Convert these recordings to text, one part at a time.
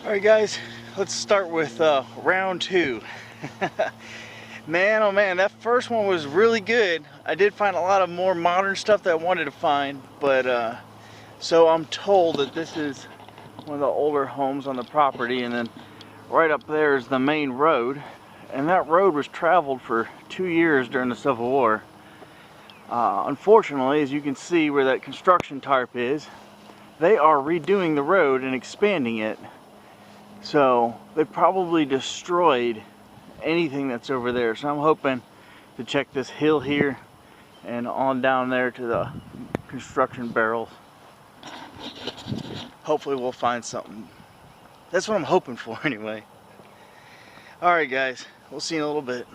Alright guys, let's start with round two. Man, oh man, that first one was really good. I did find a lot of more modern stuff that I wanted to find, but so I'm told that this is one of the older homes on the property, and then right up there is the main road, and that road was traveled for 2 years during the Civil War. Unfortunately, as you can see where that construction tarp is, they are redoing the road and expanding it. So they probably destroyed anything that's over there. So I'm hoping to check this hill here and on down there to the construction barrels. Hopefully we'll find something. That's what I'm hoping for anyway. Alright guys, we'll see you in a little bit.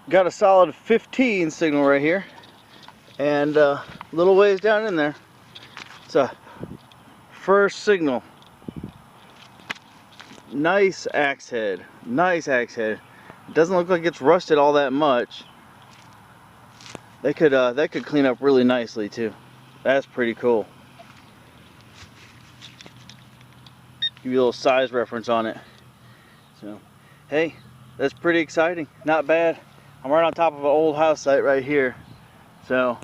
Got a solid 15 signal right here, and a little ways down in there, it's a first signal. Nice axe head, nice axe head. It doesn't look like it's rusted all that much. That could clean up really nicely too. That's pretty cool. Give you a little size reference on it. So, hey, that's pretty exciting. Not bad. I'm right on top of an old house site right here. So,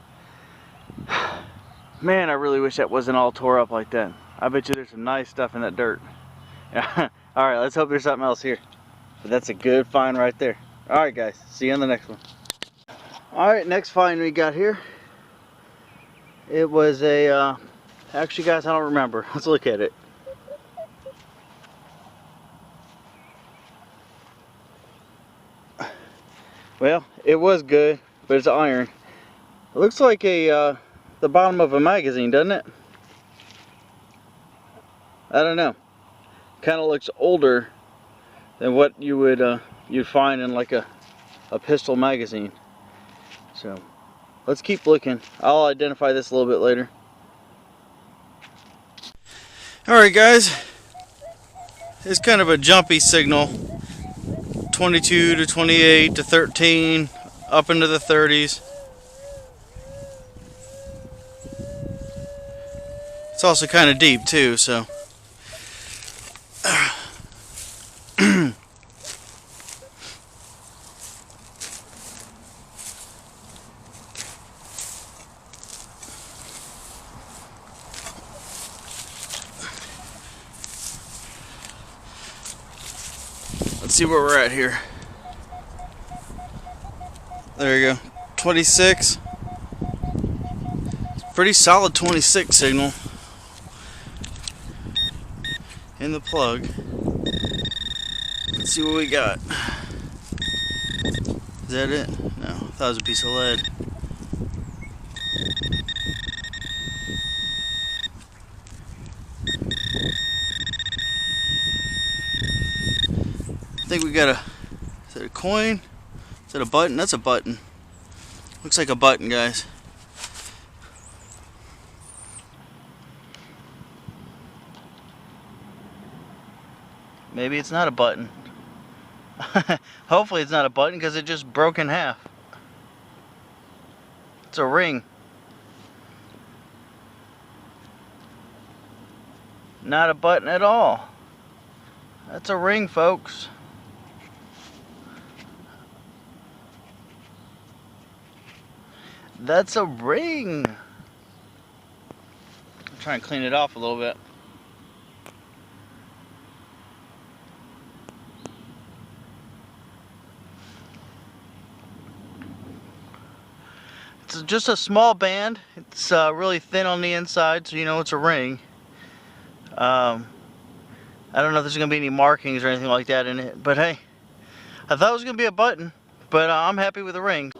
man, I really wish that wasn't all tore up like that. I bet you there's some nice stuff in that dirt. Alright, let's hope there's something else here. But that's a good find right there. Alright guys, see you on the next one. Alright, next find we got here. It was a, actually guys, I don't remember. Let's look at it. Well, it was good, but it's iron. It looks like the bottom of a magazine, doesn't it? I don't know. Kind of looks older than what you would you'd find in like a pistol magazine. So let's keep looking. I'll identify this a little bit later. All right, guys. It's kind of a jumpy signal. 22 to 28 to 13, up into the 30s. It's also kind of deep too, so. Let's see where we're at here. There you go. 26. It's pretty solid 26 signal in the plug. Let's see what we got. Is that it? No, I thought it was a piece of lead. I think we got is that a coin? Is that a button? That's a button. Looks like a button, guys. Maybe it's not a button. Hopefully it's not a button because it just broke in half. It's a ring. Not a button at all. That's a ring, folks. That's a ring. I'm trying to clean it off a little bit. It's just a small band. It's really thin on the inside, so you know it's a ring. I don't know if there's going to be any markings or anything like that in it, but hey, I thought it was going to be a button, but I'm happy with the ring.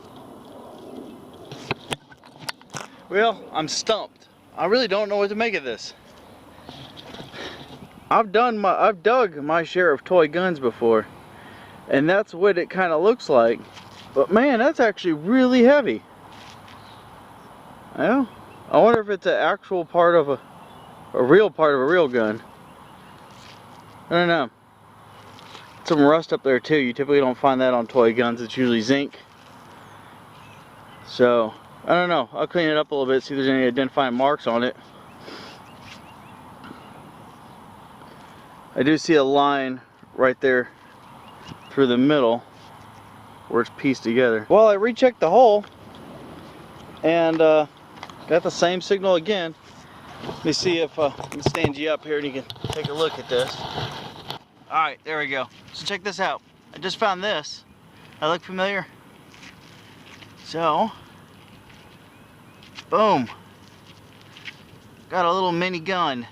Well, I'm stumped. I really don't know what to make of this. I've dug my share of toy guns before, and that's what it kind of looks like. But man, that's actually really heavy. Well, I wonder if it's an actual part of a real part of a real gun. I don't know. Some rust up there too. You typically don't find that on toy guns. It's usually zinc. So, I don't know. I'll clean it up a little bit, see if there's any identifying marks on it. I do see a line right there through the middle where it's pieced together. Well, I rechecked the hole and got the same signal again. Let me see if I can stand you up here and you can take a look at this. Alright, there we go. So check this out. I just found this. That look familiar? So, boom. Got a little mini gun.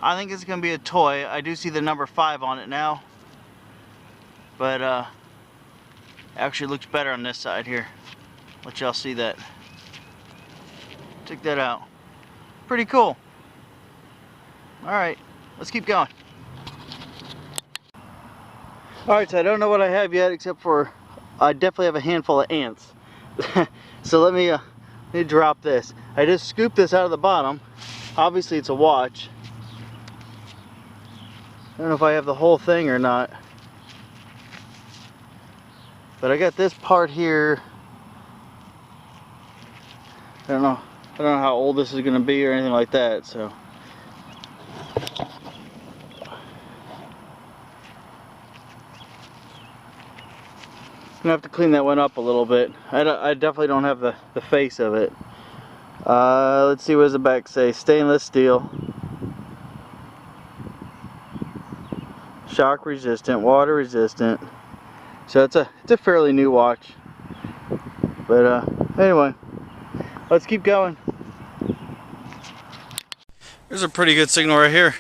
I think it's going to be a toy. I do see the number 5 on it now. But actually looks better on this side here. Let y'all see that. Check that out. Pretty cool. Alright, let's keep going. Alright, so I don't know what I have yet except for I definitely have a handful of ants. So let me drop this. I just scooped this out of the bottom. Obviously it's a watch. I don't know if I have the whole thing or not. But I got this part here. I don't know how old this is going to be or anything like that, so. I'm gonna have to clean that one up a little bit. I definitely don't have the face of it. Let's see, what does the back say? Stainless steel. Shock resistant, water resistant. So it's a fairly new watch. But anyway, let's keep going. There's a pretty good signal right here.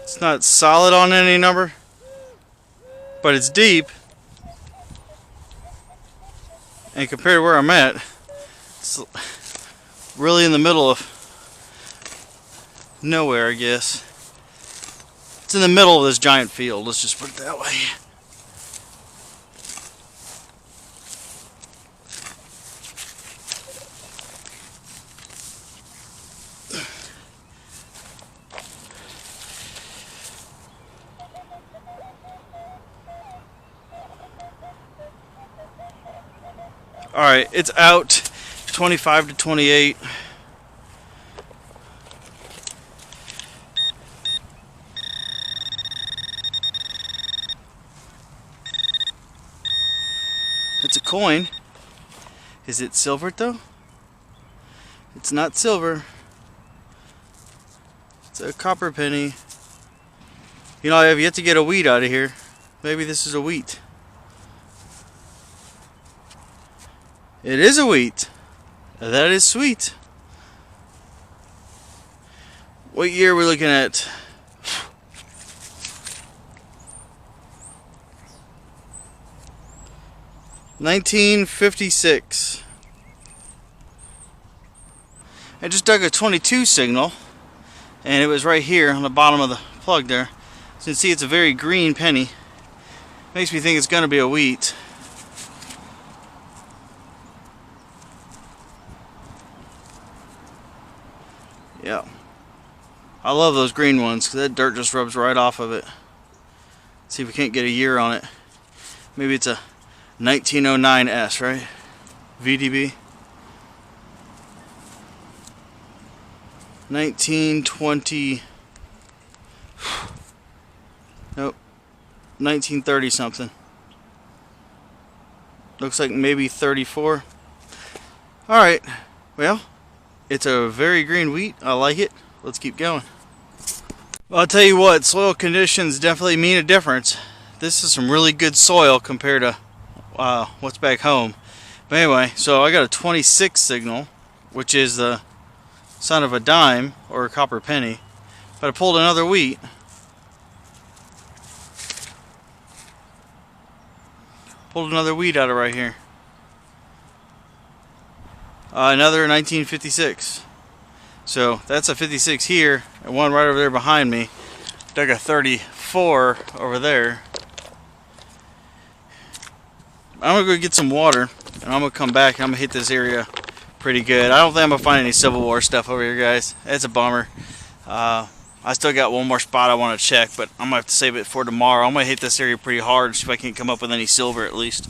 It's not solid on any number, but it's deep. And compared to where I'm at, it's really in the middle of nowhere, I guess. It's in the middle of this giant field, let's just put it that way. Alright, it's out 25 to 28. It's a coin. Is it silver though? It's not silver. It's a copper penny. You know, I have yet to get a wheat out of here. Maybe this is a wheat. It is a wheat. That is sweet. What year are we looking at? $1956. I just dug a 22 signal, and it was right here on the bottom of the plug there. So you can see it's a very green penny. Makes me think it's going to be a wheat. Yeah, I love those green ones because that dirt just rubs right off of it. Let's see if we can't get a year on it. Maybe it's a 1909S, right? VDB. 1920. Nope. 1930 something. Looks like maybe 34. Alright, well, it's a very green wheat. I like it. Let's keep going. Well, I'll tell you what, soil conditions definitely mean a difference. This is some really good soil compared to what's back home. But anyway, so I got a 26 signal, which is the sound of a dime or a copper penny. But I pulled another wheat. Pulled another wheat out of right here. Another 1956. So that's a 56 here, and one right over there behind me. Dug a 34 over there. I'm gonna go get some water, and I'm gonna come back and I'm gonna hit this area pretty good. I don't think I'm gonna find any Civil War stuff over here, guys. It's a bummer. I still got one more spot I want to check, but I'm gonna have to save it for tomorrow. I'm gonna hit this area pretty hard and see if I can come up with any silver at least.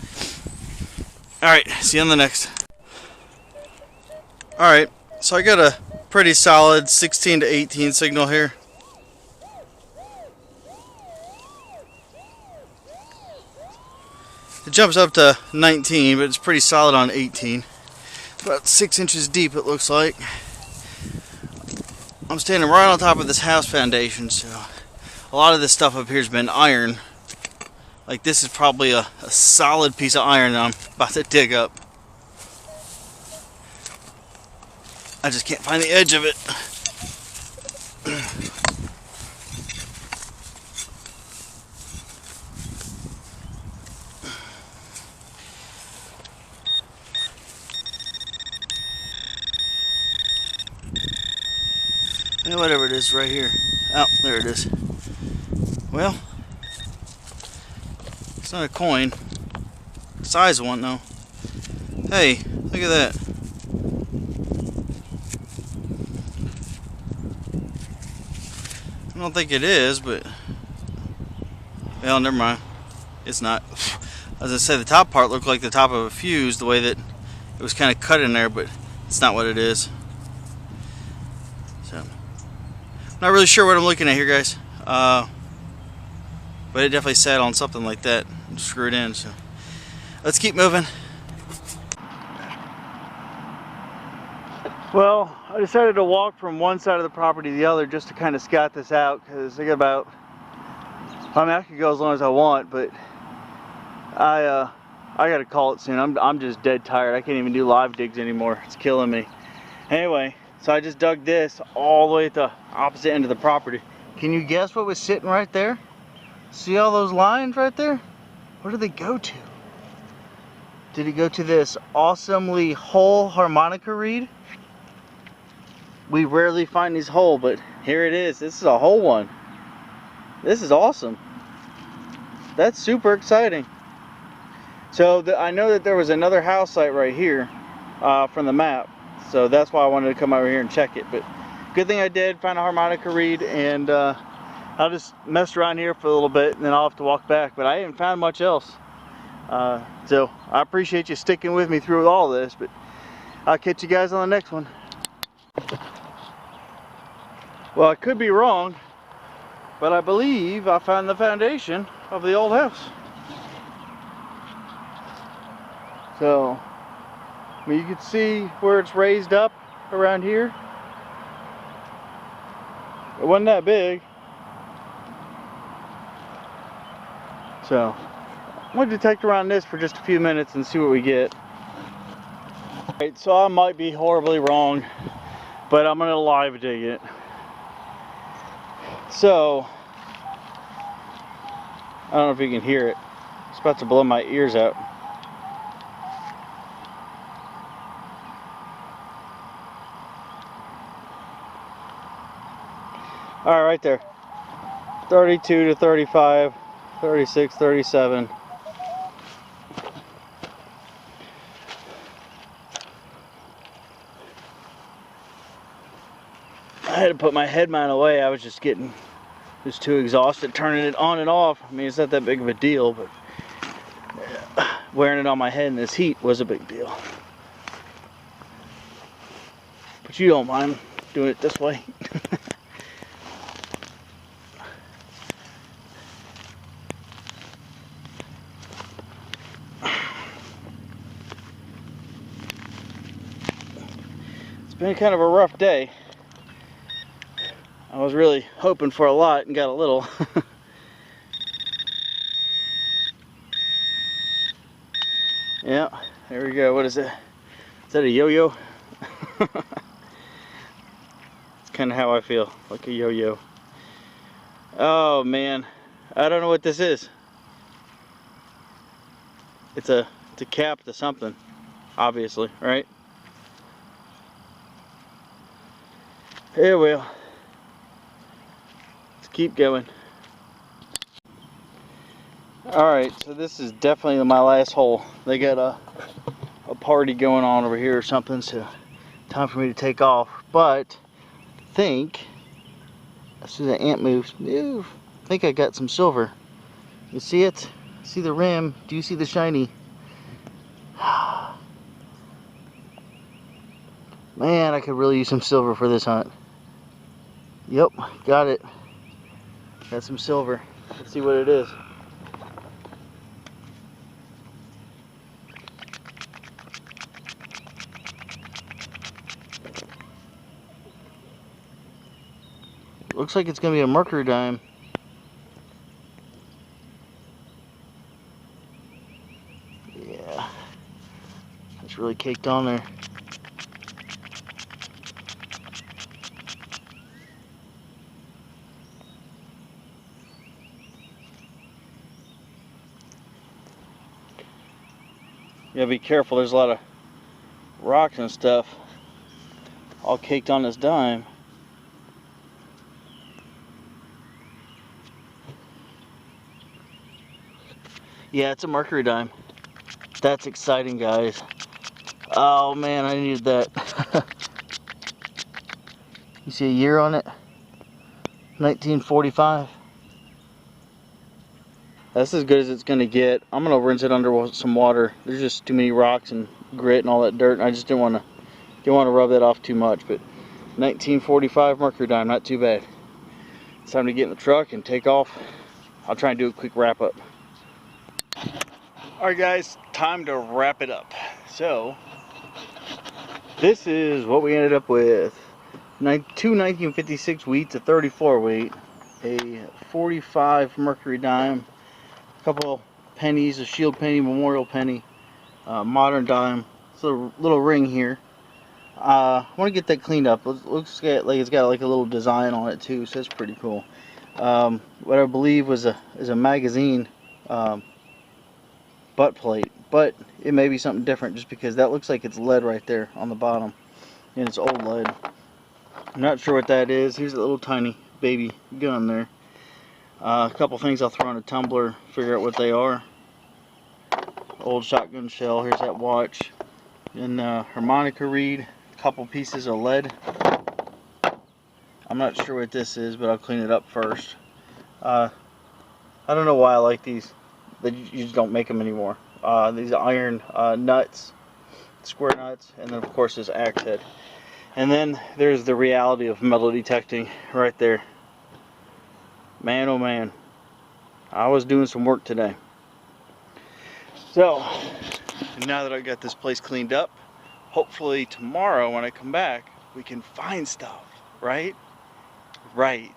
Alright, see you on the next. Alright, so I got a pretty solid 16 to 18 signal here. It jumps up to 19, but it's pretty solid on 18. About 6 inches deep, it looks like. I'm standing right on top of this house foundation, so a lot of this stuff up here has been iron. Like this is probably a solid piece of iron that I'm about to dig up. I just can't find the edge of it. Yeah, whatever it is right here. Oh, there it is. Well, it's not a coin. Size one though. Hey, look at that. I don't think it is, but well, never mind. It's not. As I said, the top part looked like the top of a fuse, the way that it was kind of cut in there, but it's not what it is. So, not really sure what I'm looking at here, guys. But it definitely sat on something like that and screwed in. So, let's keep moving. Well, I decided to walk from one side of the property to the other just to kind of scout this out, because I got about, I mean, I could go as long as I want, but I got to call it soon. I'm just dead tired. I can't even do live digs anymore. It's killing me. Anyway, so I just dug this all the way at the opposite end of the property. Can you guess what was sitting right there? See all those lines right there? Where did they go to? Did it go to this awesomely whole harmonica reed? We rarely find these whole, but here it is. This is a whole one. This is awesome. That's super exciting. So I know that there was another house site right here from the map. So that's why I wanted to come over here and check it. But good thing I did find a harmonica reed, and I'll just mess around here for a little bit and then I'll have to walk back. But I haven't found much else. So I appreciate you sticking with me through all this, but I'll catch you guys on the next one. Well, I could be wrong, but I believe I found the foundation of the old house. So, I mean, you can see where it's raised up around here. It wasn't that big. So, I'm going to detect around this for just a few minutes and see what we get. Alright, so I might be horribly wrong, but I'm going to live dig it. So, I don't know if you can hear it. It's about to blow my ears out. Alright, right there. 32 to 35, 36, 37. I had to put my head mount away. I was just too exhausted turning it on and off. I mean, it's not that big of a deal, but wearing it on my head in this heat was a big deal. But you don't mind doing it this way. It's been kind of a rough day. I was really hoping for a lot and got a little. Yeah, there we go. What is it? Is that a yo-yo? It's kind of how I feel, like a yo-yo. Oh man, I don't know what this is. It's a cap to something, obviously, right? Here we go. Let's keep going. Alright, so this is definitely my last hole. They got a party going on over here or something, so time for me to take off. But I think, as soon as the ant moves, I think I got some silver. You see it? See the rim? Do you see the shiny? Man, I could really use some silver for this hunt. Yep, got it. Got some silver. Let's see what it is. Looks like it's gonna be a Mercury dime. Yeah, it's really caked on there. Yeah, be careful, there's a lot of rocks and stuff all caked on this dime. Yeah, it's a Mercury dime. That's exciting, guys. Oh man, I needed that. You see a year on it? 1945. That's as good as it's gonna get. I'm gonna rinse it under some water. There's just too many rocks and grit and all that dirt, and I just didn't want to rub that off too much. But 1945 Mercury dime, not too bad. It's time to get in the truck and take off. I'll try and do a quick wrap up. Alright guys, time to wrap it up. So, this is what we ended up with. Two 1956 wheats, a 34 wheat, a 45 Mercury dime, a couple pennies, a shield penny, memorial penny, modern dime. It's a little ring here. I want to get that cleaned up. It looks like it's got like a little design on it too, so it's pretty cool. What I believe was is a magazine butt plate, but it may be something different just because that looks like it's lead right there on the bottom, and it's old lead. I'm not sure what that is. Here's a little tiny baby gun there. A couple things I'll throw in a tumbler, figure out what they are. Old shotgun shell. Here's that watch. And harmonica reed. A couple pieces of lead. I'm not sure what this is, but I'll clean it up first. I don't know why I like these. You just don't make them anymore. These iron nuts, square nuts, and then of course this axe head. And then there's the reality of metal detecting right there. Man, oh man, I was doing some work today. So, now that I got this place cleaned up, hopefully tomorrow when I come back, we can find stuff, right? Right.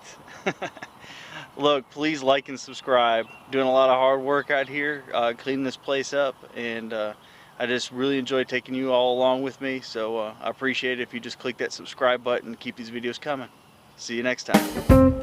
Look, please like and subscribe. Doing a lot of hard work out here, cleaning this place up, and I just really enjoy taking you all along with me, so I appreciate it if you just click that subscribe button and keep these videos coming. See you next time.